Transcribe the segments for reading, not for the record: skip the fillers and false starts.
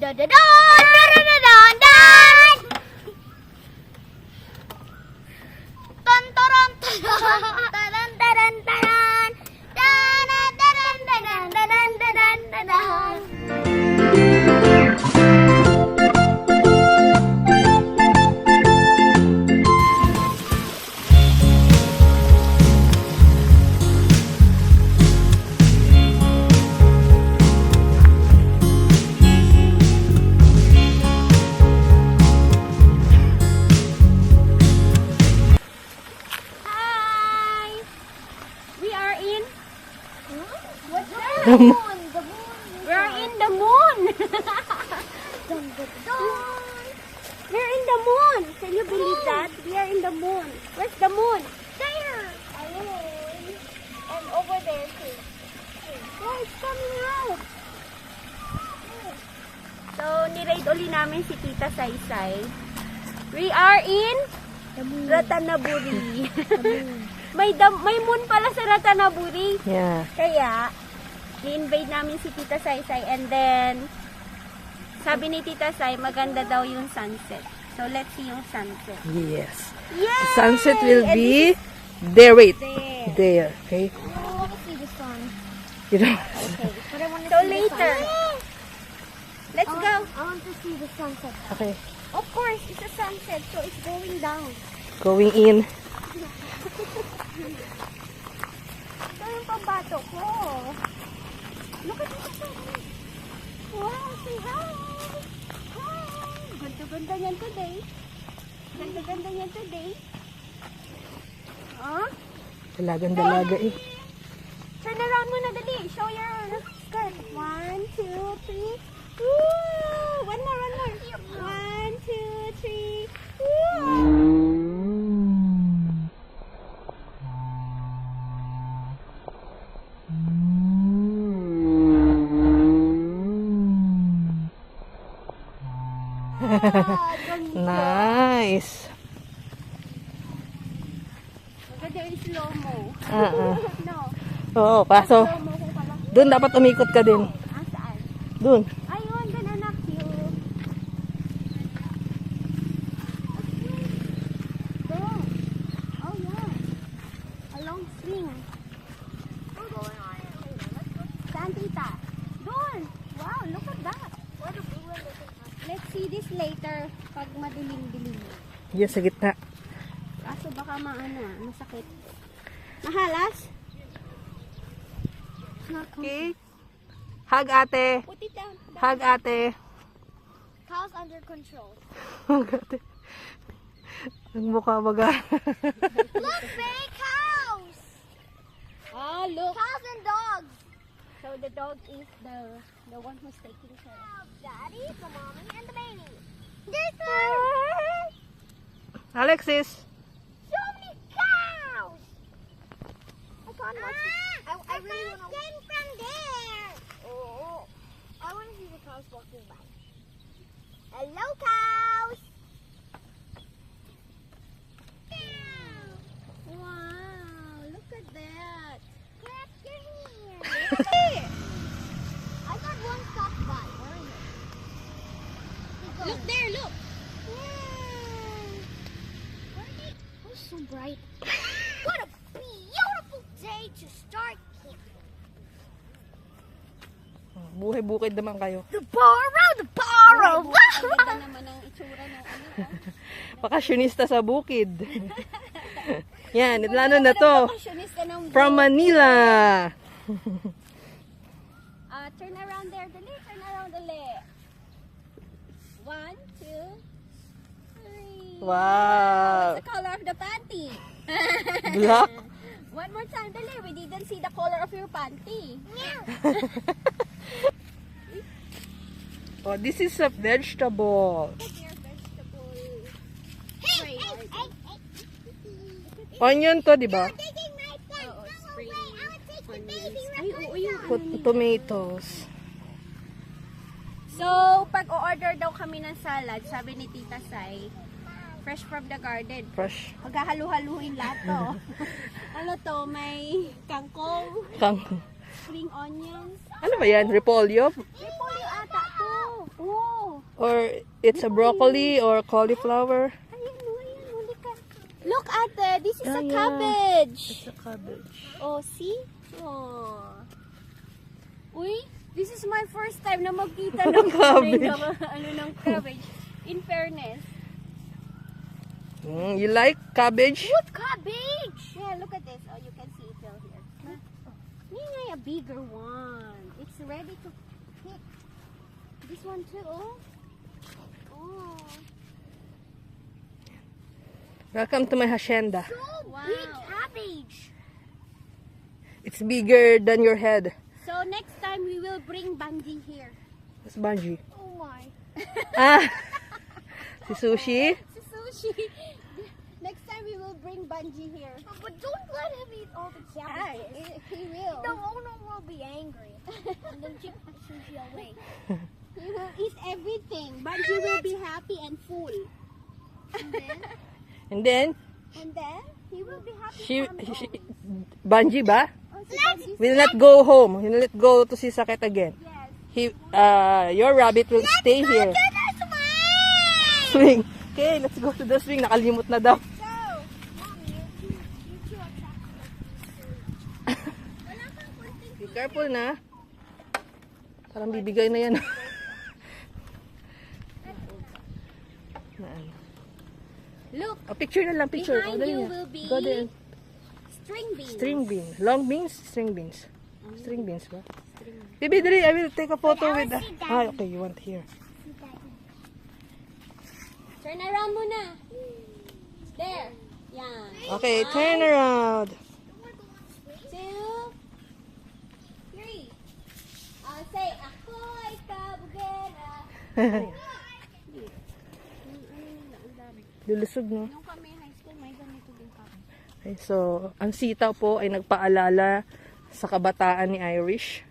da da da da da da da da. Tan taran taran taran taran taran. Taran taran taran taran taran taran. Hi! We are in... What's that? The moon! The moon! We are in the moon! Dun, dun, dun. We're in the moon! Can you believe that? We are in the moon. Where's the moon? There! Ayun! And over there too. Oh, it's coming out! So, ni-raid uli namin si Tita Saysay. We are in... Ratanaburi. may moon pala sa Ratanaburi. Yeah. Kaya, i-invade namin si Tita Saysay and then, sabi ni Tita Say, maganda daw yung sunset. So, let's see yung sunset. Yes. Yay! The sunset will And be there. Wait. There. There. Okay. I want to see the sun. You know. Okay. But I want to so, later. Let's go. I want to see the sunset. Okay. Of course, it's a sunset, so it's going down. Going in. Ito yung pambato ko. Look at this. Wow, say hi. Hi. Ganda-ganda yan today. Ganda-ganda yan today. Huh? Dalagan-dalaga eh. Turn around muna, dali. Show your skirt. 1, 2, 3. Woo! One more. 1, 2, 3. Woo! Nice. Maganda yung slow-mo. No. Oo, kaso Slow-mo ko pala. doon dapat umikot ka din. Ah, saan? Doon. Ayun, dun anak yun. There. Oh, yeah. A long string. Saan, tita? Doon. Wow, look at that. Let's see this later pag madilim-dilim. Yan sa gitna. Kaso baka masakit. Mahalas? Okay. Hug ate. Put it down. Hug ate. Cow's under control. Hug ate. Ang mukha baga. Look, babe, cows! Oh, look. Cows and dogs. So the dog is the one who's taking care of Daddy, the mommy, and the baby. There's one. Alexis. So many cows. I can't watch it. I really want to get from there. Oh, I want to see the cows walking by. Hello, cows. Wow, look at that. Clap your hands. I got one stop by. Where is it? Look there, look. Oh, so bright. What a beautiful day to start camping. Buhay-bukid naman kayo. The borrow, the borrow. Ganda naman ang itsura ng Bakasyonista sa bukid. Yan, lalo na to. Fashionista ng From Manila. turn around there, dali. Turn around, dali. 1, 2, 3. Wow. The color of the panty. Black. One more time, dali. We didn't see the color of your panty. Oh, this is a vegetable. Your vegetable. Hey, Onion to, di ba? taking my gun. Oo, Go spring away. I will take the baby Ay, oo, yung Tomatoes. So, pag-order daw kami ng salad, sabi ni Tita Sai, fresh from the garden. Fresh. Maghahalu-haluin lahat to. Ano to, may kangkong, Kang. spring onions. Ano ba yan? Repolyo? Repolyo ata to. Oo. Or it's a broccoli or cauliflower. Ayan, huli ka. Look, ate, this is a Yeah. cabbage. It's a cabbage. Oh, see? Oh. Uy, this is my first time na magkita ng Cabbage. ng cabbage. In fairness. You like cabbage? What cabbage? Yeah, look at this. Oh, you can see it still here. Huh? A bigger one. It's ready to pick. This one too. Oh. Oh. Welcome to my hacienda. So big cabbage. It's bigger than your head. So next time we will bring Banji here. It's Banji. Oh my. Ah! Si Sushi? Si Sushi. Next time we will bring Banji here. But don't let him eat all the cabbages. He will. The owner will be angry. And then chip the sushi away. He will eat everything. Banji will be happy and full. And then, And then he will be happy. she, from home. Banji ba? Oh, si Banji Will not go home. Will not go to si Sakit again. Yes. Your rabbit will stay here. To the swing! Swing. Okay, let's go to the swing. Nakalimot na daw. So, Mom, you two attack. Wala kang kunting Be careful na. Parang bibigay na yan. Na ano. Look, Oh, picture na lang, picture. behind Oh, dali you na. will be Go there. string beans. String bean. Long beans, string beans. String beans ba? Baby, dali, I will take a photo with the... Ah, okay, you want here. Turn around muna. There. Yan. Okay, turn around. 2, 3. Say, ako ay kabugera. Lulusog, no? Nung kami high school, may ganito din kami. Okay, so, ang sitaw po ay nagpaalala sa kabataan ni Irish.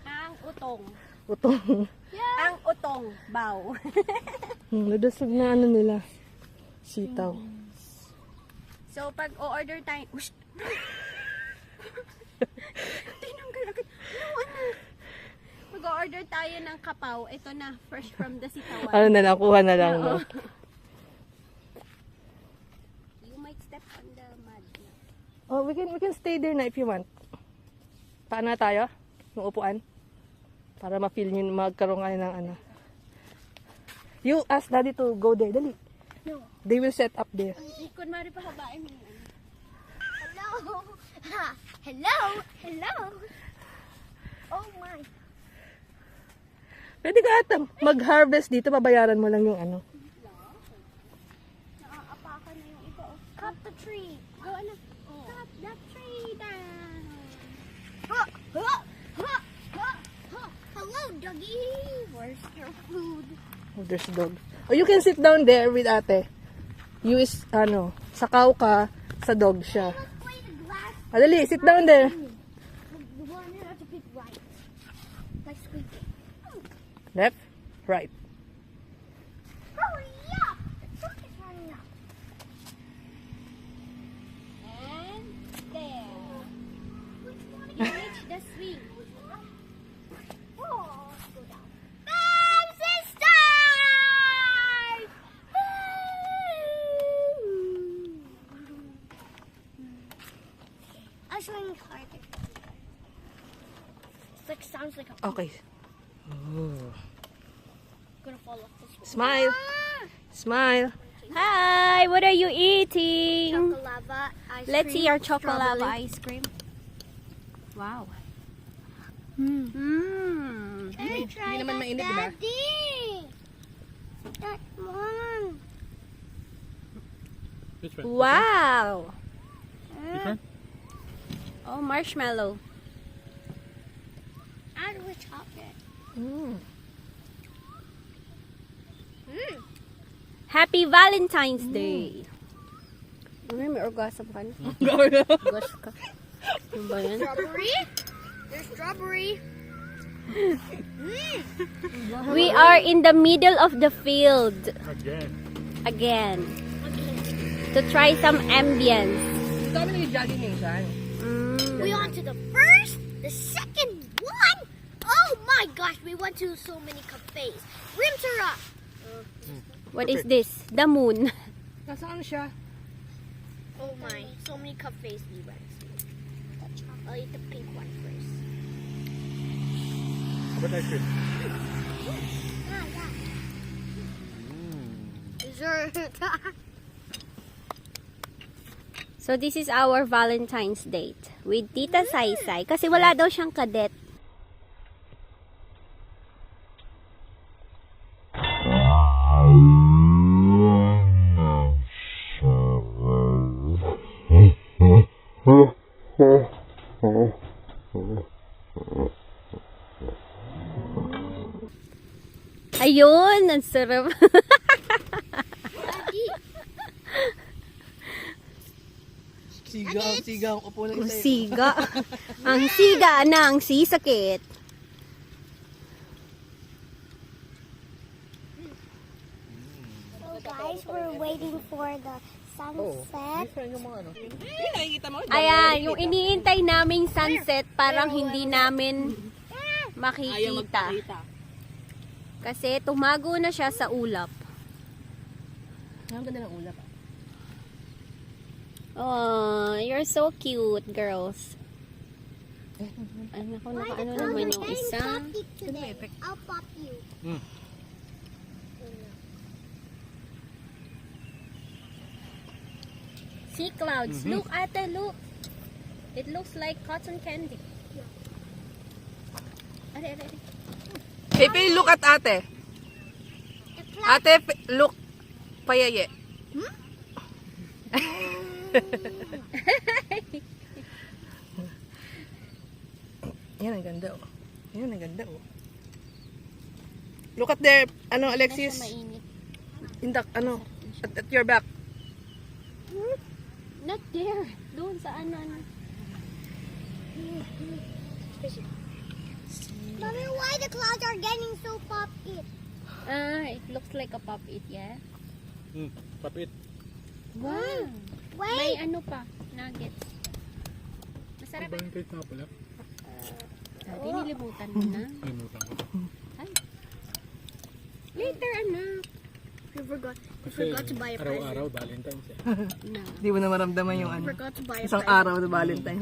Ang utong. Utong. Ang utong. Baw. Lulusog na ano nila. Sitaw. So, pag o-order tayo... Ush! Tinanggal agad. No, ano? Pag o-order tayo ng kapaw, ito na, fresh from the sitawan. Ano na lang, kuha na lang. No? You might step on the mud. Oh, we can stay there na if you want. Paano na tayo? Yung upuan? Para ma-feel nyo, magkaroon kayo ng ano. You ask daddy to go there. Dali. No. They will set up there. Kunwari pa habain mo yun. Hello. Ha. Hello. Hello. Oh my. Pwede ka ata mag-harvest dito, babayaran mo lang yung ano. Naaapakan na yung iba. Oh. Cut the tree. Go, anak. Cut that tree down. Ha. Ha. Ha. Ha. Ha. Hello, doggy. Where's your food? Oh, there's dog. Oh, you can sit down there with ate. You is, ano, sakaw ka, sa dog siya. Let's play the glass. Ah, dali, sit down there. The one that has to pick right. Like squeaking. Left, right. Hurry up. The truck is running up. And there. Which one You reach the swing. Oh, let's go down. Mom, sister! I'm swinging harder. It's like sounds like a Okay. Oh. gonna fall off this one. Smile. Smile. Hi, what are you eating? Chocolava ice Let's see cream, your chocolate strawberry. ice cream. Wow. Hmm. Mmm. Can I try Hindi naman that, mainit, diba? Daddy? That one. Which one? Wow. Which one? Oh, marshmallow. Add with chocolate. Mm. Happy Valentine's Day. Ano may orgasm ka na? Gosh ka. Ano ba yan? Strawberry? There's strawberry. We are in the middle of the field Again. again to try some ambience. Ang dami na yung Jolly Nation. We went to the first, the second one. Oh my gosh, we went to so many cafes. Rimsura, What is this? The moon. Nasaan siya? Oh my, so many cafes we went to. I'll eat the pink one first. How about ice cream? Dessert. So this is our Valentine's date with Tita Saysay kasi wala daw siyang kadet. Ayun, ang sarap. Siga ang upo ng Ang siga. Ang siga ng sisakit. So guys, we're waiting for the sunset. Nakikita mo? Ayan, yung iniintay naming sunset parang hindi namin makikita. Kasi tumago na siya sa ulap. Ang ganda ng ulap. Oh, you're so cute, girls. Ano ko, nakaano naman yung isa. Today. I'll pop you. Sea clouds. Look, ate, look. It looks like cotton candy. Are, are, are. Pepe, look at ate. Ate, look. Payaye. Yan ang ganda oh. Yan ang ganda oh. Look at there, ano Alexis? Mainit. Indak, ano? At your back. Not there. Doon sa ano. Mommy, why the clouds are getting so pop-it? It looks like a pop-it, yeah? Pop it. Wow. Wait. May ano pa, nuggets. Masarap. Ba yung cake nga pala? Hindi nilimutan mo na. Limutan ko. Ay. Later, anak. We forgot. We Kasi forgot to buy a present. araw-araw Valentine's eh. No. Hindi mo na maramdaman yung We ano. forgot to buy a Isang present. araw na Valentine.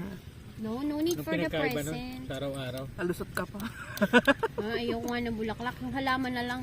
No need Nung for the pinagkaiba nun, present. sa araw-araw. Alusot ka pa. Ayoko nga ng bulaklak. Yung halaman na lang.